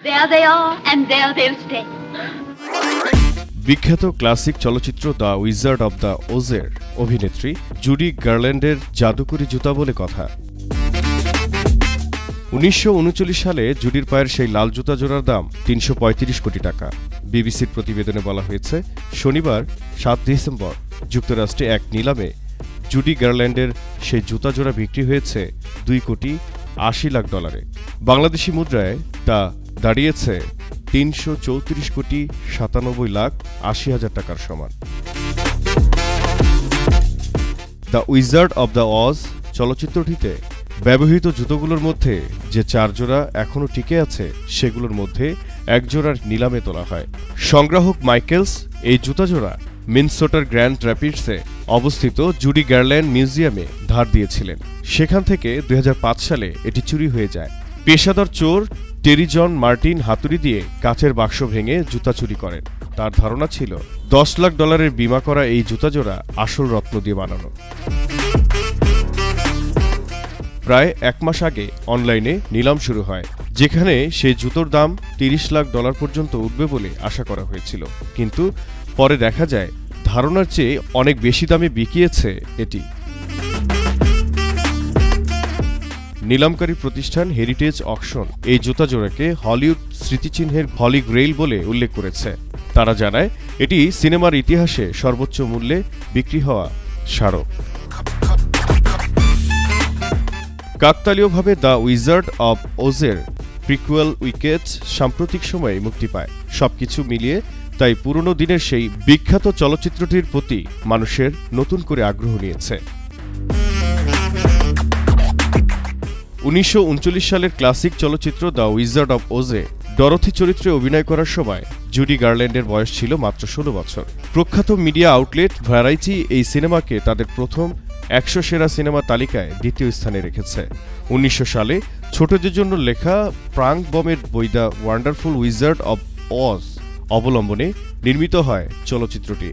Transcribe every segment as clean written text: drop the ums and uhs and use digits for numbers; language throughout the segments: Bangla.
There they are, and there they'll stay. বিখ্যাত ক্লাসিক চলচ্চিত্র দ্য উইজার্ড অব দ্য ওজের অভিনেত্রী জুডি গার্ল্যান্ডের জাদুকরি জুতা বলে কথা। 1939 সালে জুডির পায়ের সেই লাল জুতা জোড়ার দাম 335 কোটি টাকা। বিবিসির প্রতিবেদনে বলা হয়েছে, শনিবার 7 ডিসেম্বর যুক্তরাষ্ট্রে এক নিলামে জুডি গার্ল্যান্ডের সেই জুতা জোড়া বিক্রি হয়েছে $2 কোটি 80 লাখ। বাংলাদেশি মুদ্রায় তা দাঁড়িয়েছে 334 কোটি 97 লাখ 80 হাজার টাকার সমান। দ্য উইজার্ড অব দ্য অজ চলচ্চিত্রটিতে ব্যবহৃত জুতোগুলোর মধ্যে যে 4 জোড়া এখনও টিকে আছে, সেগুলোর মধ্যে 1 জোড়ার নিলামে তোলা হয়। সংগ্রাহক মাইকেলস এই জুতা জোড়া মিনসোটার গ্র্যান্ড র্যাপিডসে অবস্থিত জুডি গার্ল্যান্ড মিউজিয়ামে ধার দিয়েছিলেন। সেখান থেকে 2005 সালে এটি চুরি হয়ে যায়। পেশাদার চোর টেরি জন মার্টিন হাতুড়ি দিয়ে কাচের বাক্স ভেঙে জুতা চুরি করেন। তার ধারণা ছিল $10 লাখ বিমা করা এই জুতা জোড়া আসল রত্ন দিয়ে বানানো। প্রায় 1 মাস আগে অনলাইনে নিলাম শুরু হয়, যেখানে সেই জুতোর দাম $30 লাখ পর্যন্ত উঠবে বলে আশা করা হয়েছিল। কিন্তু পরে দেখা যায় ধারণার চেয়ে অনেক বেশি দামে বিকিয়েছে এটি। নিলামকারী প্রতিষ্ঠান হেরিটেজ অকশন এই জুতা জোড়াকে হলিউড স্মৃতিচিহ্নের হলি গ্রেইল বলে উল্লেখ করেছে। তারা জানায় এটি সিনেমার ইতিহাসে সর্বোচ্চ মূল্যে বিক্রি হওয়া স্মারক। কাকতালীয়ভাবে দ্য উইজার্ড অব ওজের প্রিকুয়েল উইকেটস সাম্প্রতিক সময়ে মুক্তি পায়। সবকিছু মিলিয়ে তাই পুরনো দিনের সেই বিখ্যাত চলচ্চিত্রটির প্রতি মানুষের নতুন করে আগ্রহ নিয়েছে। 1939 সালের ক্লাসিক চলচ্চিত্র দ্য উইজার্ড অব ওজে ডরথি চরিত্রে অভিনয় করার সময় জুডি গার্ল্যান্ডের বয়স ছিল মাত্র 16 বছর। প্রখ্যাত মিডিয়া আউটলেট ভ্যারাইটি এই সিনেমাকে তাদের প্রথম 100 সেরা সিনেমা তালিকায় 2য় স্থানে রেখেছে। 1900 সালে ছোটদের জন্য লেখা প্রাঙ্ক বমের বই দ্য ওয়ান্ডারফুল উইজার্ড অব অজ অবলম্বনে নির্মিত হয় চলচ্চিত্রটি।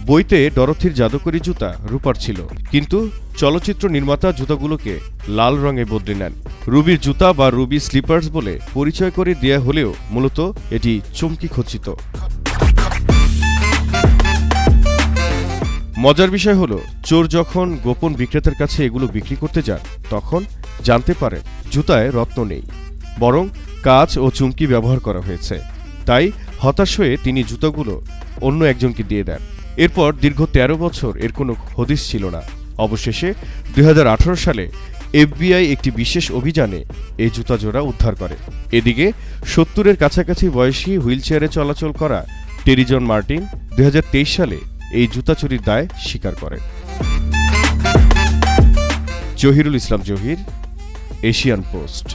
বইতে ডরথির জাদুকরি জুতা রূপার ছিল, কিন্তু চলচ্চিত্র নির্মাতা জুতাগুলোকে লাল রঙে বদলে নেন। রুবির জুতা বা রুবি স্লিপার্স বলে পরিচয় করে দেয়া হলেও মূলত এটি চমকি খচিত। মজার বিষয় হলো, চোর যখন গোপন বিক্রেতার কাছে এগুলো বিক্রি করতে যান, তখন জানতে পারেন জুতায় রত্ন নেই, বরং কাঁচ ও চুমকি ব্যবহার করা হয়েছে। তাই হতাশ হয়ে তিনি জুতাগুলো অন্য একজনকে দিয়ে দেন। এরপর দীর্ঘ 13 বছর এর কোনো হদিস ছিল না। অবশেষে 2018 সালে FBI একটি বিশেষ অভিযানে এই জুতা জোড়া উদ্ধার করে। এদিকে 70-এর কাছাকাছি বয়সী হুইলচেয়ারে চলাচল করা টেরি জন মার্টিন 2023 সালে এই জুতা চুরির দায় স্বীকার করেন। জহিরুল ইসলাম জহির, এশিয়ান পোস্ট।